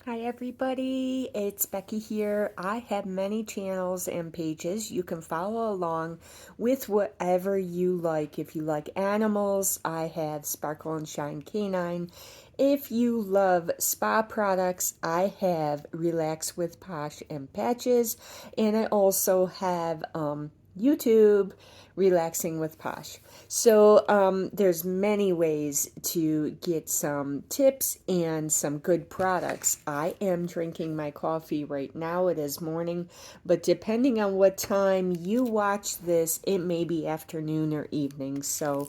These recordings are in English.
Hi everybody, it's Becky here. I have many channels and pages. You can follow along with whatever you like. If you like animals, I have Sparkle and Shine Canine. If you love spa products, I have Relax with Posh and Patches. And I also have YouTube, Relaxing with Posh. So there's many ways to get some tips and some good products. I am drinking my coffee right now. It is morning, but depending on what time you watch this, it may be afternoon or evening. So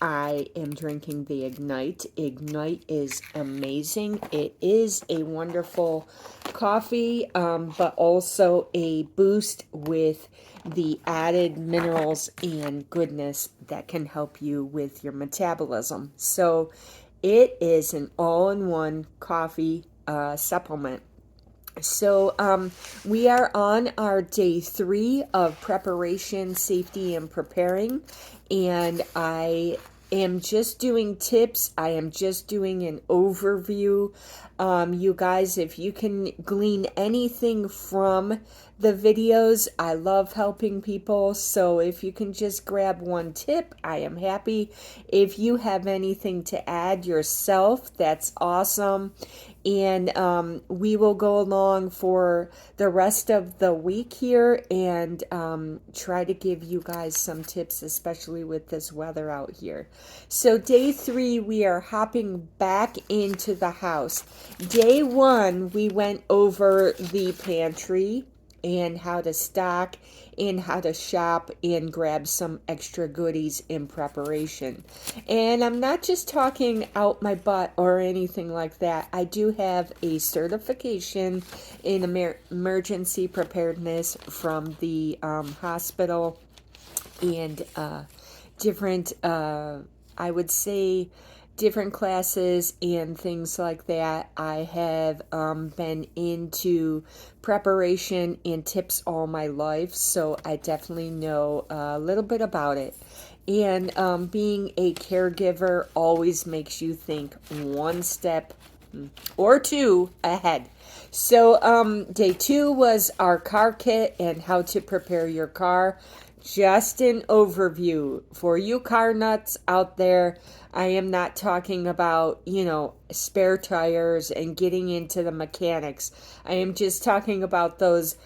I am drinking the Ignite. Ignite is amazing. It is a wonderful coffee, but also a boost with the added minerals and goodness that can help you with your metabolism. So it is an all-in-one coffee supplement. So we are on our day 3 of preparation, safety, and preparing. And I am just doing tips. I am just doing an overview. You guys, if you can glean anything from the videos, I love helping people. So if you can just grab one tip, I am happy. If you have anything to add yourself, that's awesome. And we will go along for the rest of the week here and try to give you guys some tips, especially with this weather out here. So day 3, we are hopping back into the house. Day 1, we went over the pantry and how to stock and how to shop and grab some extra goodies in preparation. And I'm not just talking out my butt or anything like that. I do have a certification in emergency preparedness from the hospital and different, I would say, different classes and things like that. I have been into preparation and tips all my life, so I definitely know a little bit about it. And being a caregiver always makes you think one step or two ahead. So, day 2 was our car kit and how to prepare your car. Just an overview for you car nuts out there. I am not talking about, spare tires and getting into the mechanics. I am just talking about those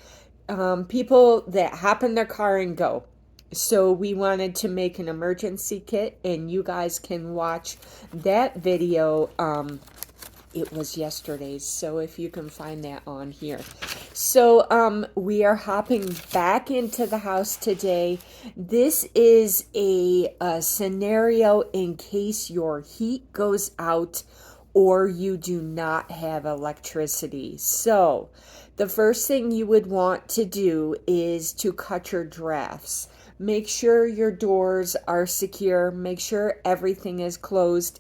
people that hop in their car and go. So we wanted to make an emergency kit, and you guys can watch that video. It was yesterday's, so if you can find that on here. So we are hopping back into the house today. This is a scenario in case your heat goes out or you do not have electricity. So the first thing you would want to do is to cut your drafts. Make sure your doors are secure. Make sure everything is closed.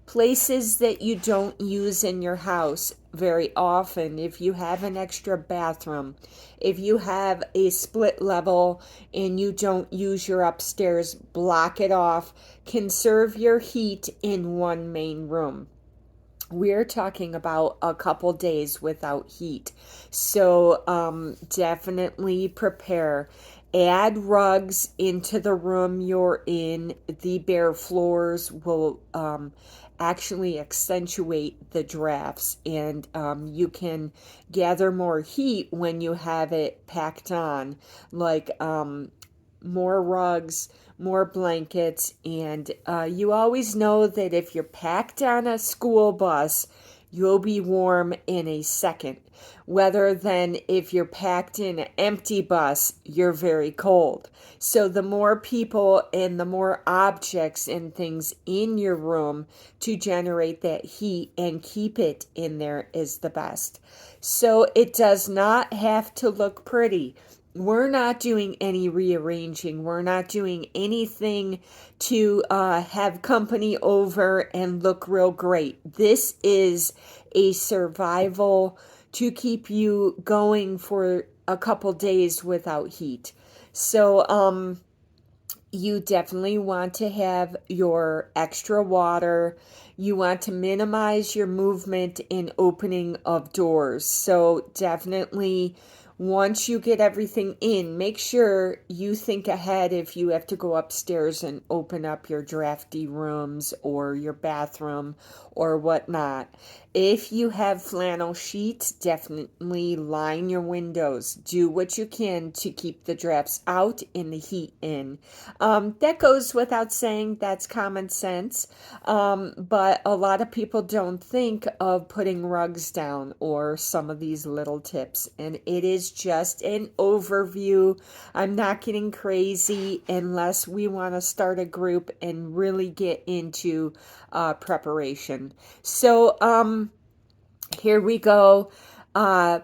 Places that you don't use in your house very often, if you have an extra bathroom, if you have a split level and you don't use your upstairs, block it off. Conserve your heat in one main room. We're talking about a couple days without heat. So definitely prepare. Add rugs into the room you're in. The bare floors will actually accentuate the drafts, and you can gather more heat when you have it packed on, like more rugs, more blankets, and you always know that if you're packed on a school bus, you'll be warm in a second. Rather than if you're packed in an empty bus, you're very cold. So the more people and the more objects and things in your room to generate that heat and keep it in there is the best. So it does not have to look pretty. We're not doing any rearranging. We're not doing anything to have company over and look real great. This is a survival to keep you going for a couple days without heat. So, You definitely want to have your extra water. You want to minimize your movement in opening of doors. So definitely once you get everything in, make sure you think ahead if you have to go upstairs and open up your drafty rooms or your bathroom or whatnot. If you have flannel sheets, definitely line your windows. Do what you can to keep the drafts out and the heat in. That goes without saying, that's common sense. But a lot of people don't think of putting rugs down or some of these little tips. And it is just an overview. I'm not getting crazy unless we want to start a group and really get into preparation. So, here we go.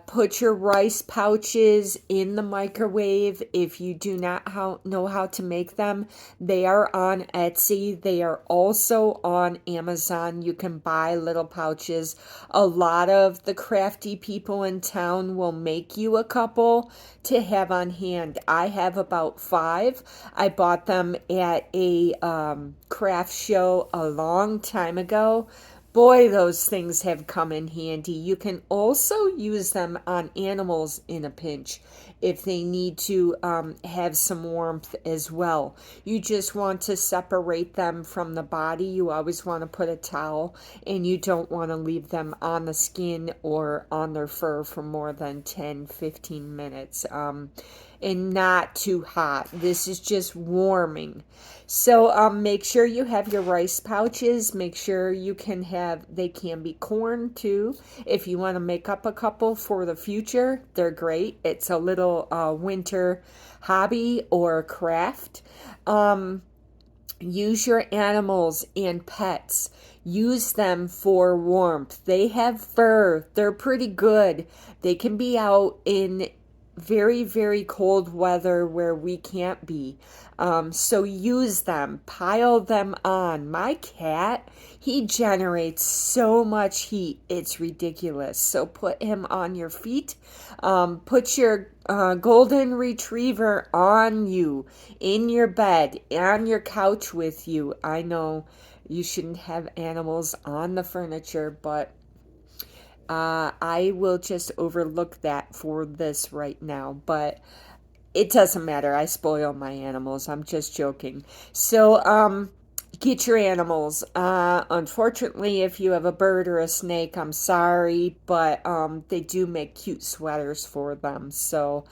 Put your rice pouches in the microwave. If you do not know how to make them, they are on Etsy. They are also on Amazon. You can buy little pouches. A lot of the crafty people in town will make you a couple to have on hand. I have about 5. I bought them at a craft show a long time ago. Boy, those things have come in handy. You can also use them on animals in a pinch if they need to have some warmth as well. You just want to separate them from the body. You always want to put a towel, and you don't want to leave them on the skin or on their fur for more than 10-15 minutes. And not too hot. This is just warming. So make sure you have your rice pouches. Make sure they can be corn too. If you want to make up a couple for the future, they're great. It's a little winter hobby or craft. Use your animals and pets. Use them for warmth. They have fur. They're pretty good. They can be out in very, very cold weather where we can't be. So use them, pile them on. My cat, he generates so much heat, it's ridiculous. So put him on your feet. Put your golden retriever on you, in your bed, on your couch with you. I know you shouldn't have animals on the furniture, but I will just overlook that for this right now, but it doesn't matter. I spoil my animals. I'm just joking. So, get your animals. Unfortunately, if you have a bird or a snake, I'm sorry, but they do make cute sweaters for them. So,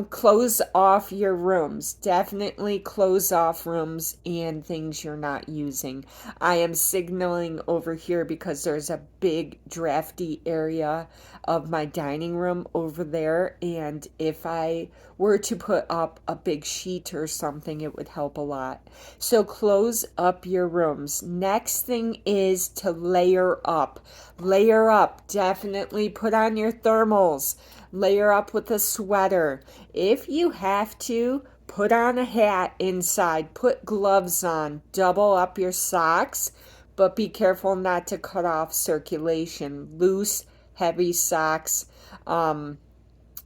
close off your rooms. Definitely close off rooms and things you're not using. I am signaling over here because there's a big drafty area of my dining room over there, and if I were to put up a big sheet or something, it would help a lot. So close up your rooms. Next thing is to layer up. Layer up. Definitely put on your thermals. Layer up with a sweater. If you have to, put on a hat inside. Put gloves on. Double up your socks, but be careful not to cut off circulation. Loose, heavy socks.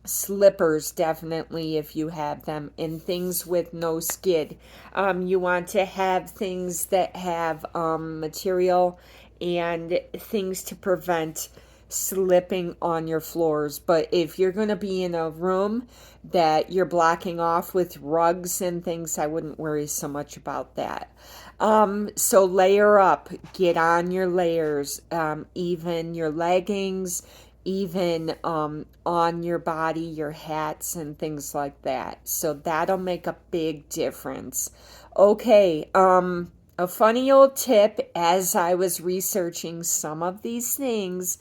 Slippers, definitely, if you have them, and things with no skid. You want to have things that have material and things to prevent slipping on your floors. But if you're going to be in a room that you're blocking off with rugs and things, I wouldn't worry so much about that. So layer up, get on your layers, even your leggings, even on your body, your hats and things like that. So that'll make a big difference. Okay, a funny old tip as I was researching some of these things,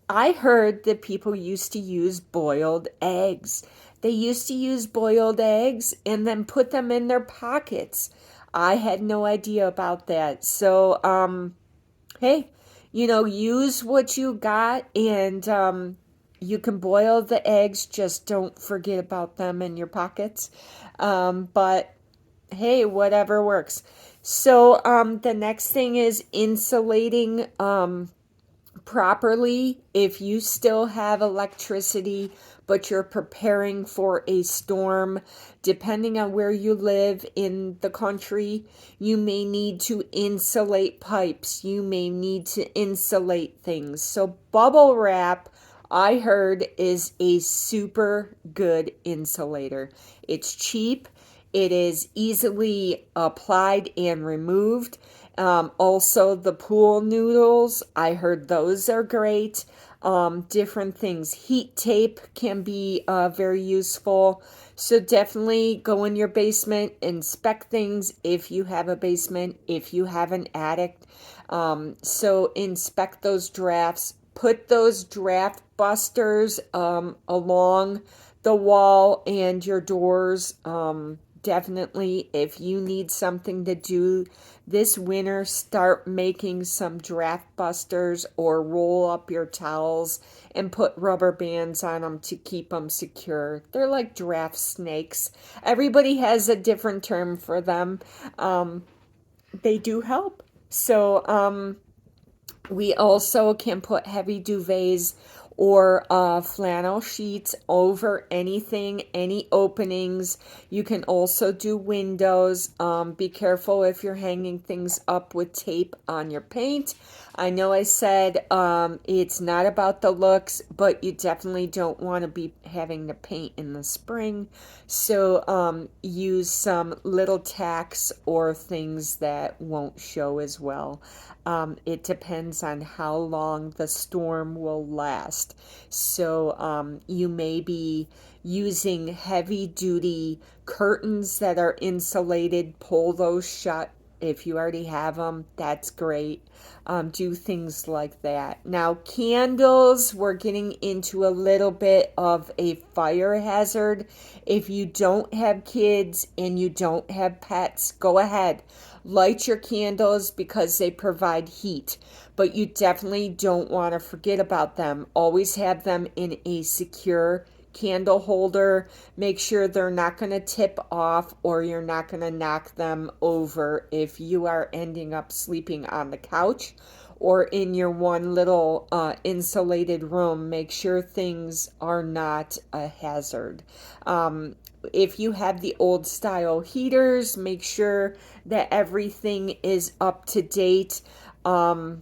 I heard that people used to use boiled eggs. They used to use boiled eggs and then put them in their pockets. I had no idea about that. So, hey, use what you got, and you can boil the eggs. Just don't forget about them in your pockets. But hey, whatever works. So, the next thing is insulating properly, if you still have electricity, but you're preparing for a storm, depending on where you live in the country, you may need to insulate pipes. You may need to insulate things. So bubble wrap, I heard, is a super good insulator. It's cheap. It is easily applied and removed. Also, the pool noodles, I heard those are great. Different things. Heat tape can be very useful. So definitely go in your basement, inspect things if you have a basement, if you have an attic. So inspect those drafts. Put those draft busters along the wall and your doors. Definitely, if you need something to do this winter, start making some draft busters or roll up your towels and put rubber bands on them to keep them secure. They're like draft snakes. Everybody has a different term for them. They do help. So, we also can put heavy duvets or flannel sheets over anything, any openings. You can also do windows. Be careful if you're hanging things up with tape on your paint. I know I said it's not about the looks, but you definitely don't want to be having to paint in the spring. So use some little tacks or things that won't show as well. It depends on how long the storm will last. So you may be using heavy duty curtains that are insulated. Pull those shut. If you already have them, that's great. Do things like that. Now, candles, we're getting into a little bit of a fire hazard. If you don't have kids and you don't have pets, go ahead. Light your candles because they provide heat, but you definitely don't want to forget about them. Always have them in a secure candle holder. Make sure they're not going to tip off or you're not going to knock them over if you are ending up sleeping on the couch or in your one little insulated room. Make sure things are not a hazard. If you have the old style heaters, make sure that everything is up to date. There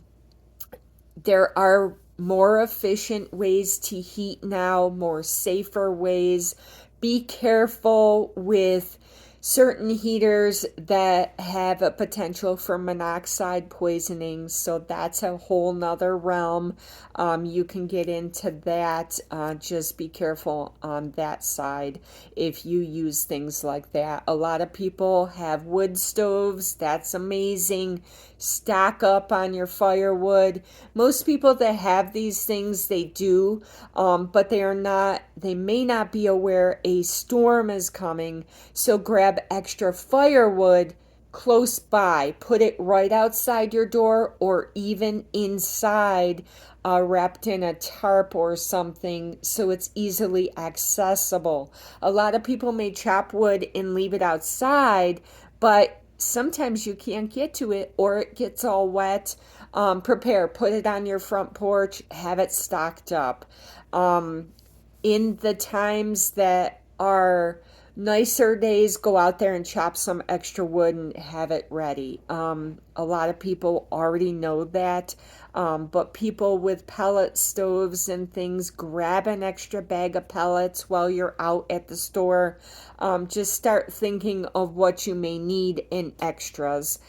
are more efficient ways to heat now, more safer ways. Be careful with certain heaters that have a potential for monoxide poisoning, so that's a whole nother realm. You can get into that. Just be careful on that side if you use things like that. A lot of people have wood stoves. That's amazing. Stack up on your firewood. Most people that have these things, they do, but they may not be aware a storm is coming. So grab extra firewood close by. Put it right outside your door or even inside, wrapped in a tarp or something so it's easily accessible. A lot of people may chop wood and leave it outside, but sometimes you can't get to it or it gets all wet. Put it on your front porch, have it stocked up. In the times that are nicer days, go out there and chop some extra wood and have it ready. A lot of people already know that, but people with pellet stoves and things, grab an extra bag of pellets while you're out at the store. Just start thinking of what you may need in extras.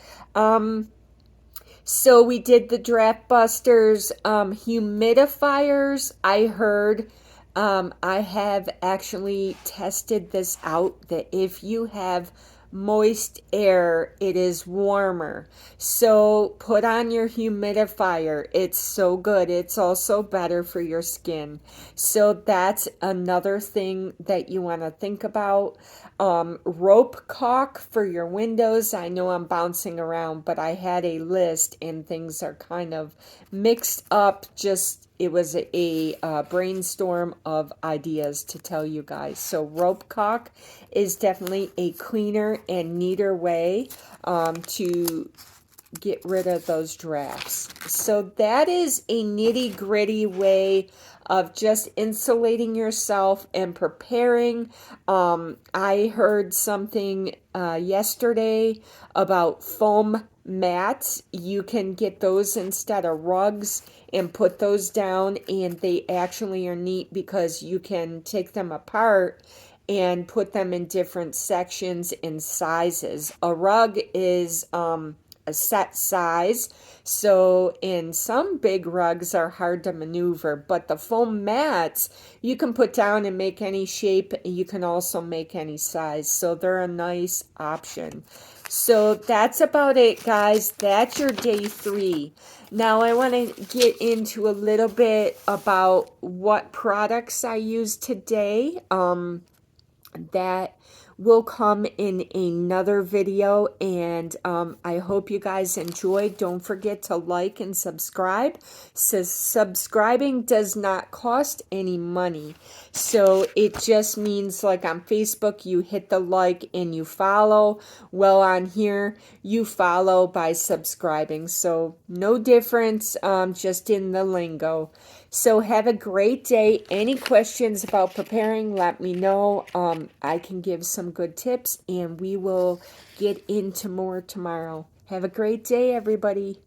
So we did the draft busters, humidifiers. I heard, I have actually tested this out that if you have moist air, it is warmer. So put on your humidifier. It's so good. It's also better for your skin. So that's another thing that you want to think about. Rope caulk for your windows. I know I'm bouncing around, but I had a list and things are kind of mixed up. It was a brainstorm of ideas to tell you guys. So rope caulk is definitely a cleaner and neater way to get rid of those drafts. So that is a nitty-gritty way of just insulating yourself and preparing. I heard something yesterday about foam mats. You can get those instead of rugs and put those down, and they actually are neat because you can take them apart and put them in different sections and sizes. A rug is a set size, so in some big rugs are hard to maneuver, but the foam mats you can put down and make any shape. You can also make any size, so they're a nice option. So that's about it, guys. That's your day 3. Now I want to get into a little bit about what products I use today. That will come in another video, and I hope you guys enjoyed. Don't forget to like and subscribe. Subscribing does not cost any money, so it just means, like on Facebook you hit the like and you follow. Well, on here you follow by subscribing, so no difference, just in the lingo. So have a great day. Any questions about preparing, let me know. I can give some good tips, and we will get into more tomorrow. Have a great day, everybody.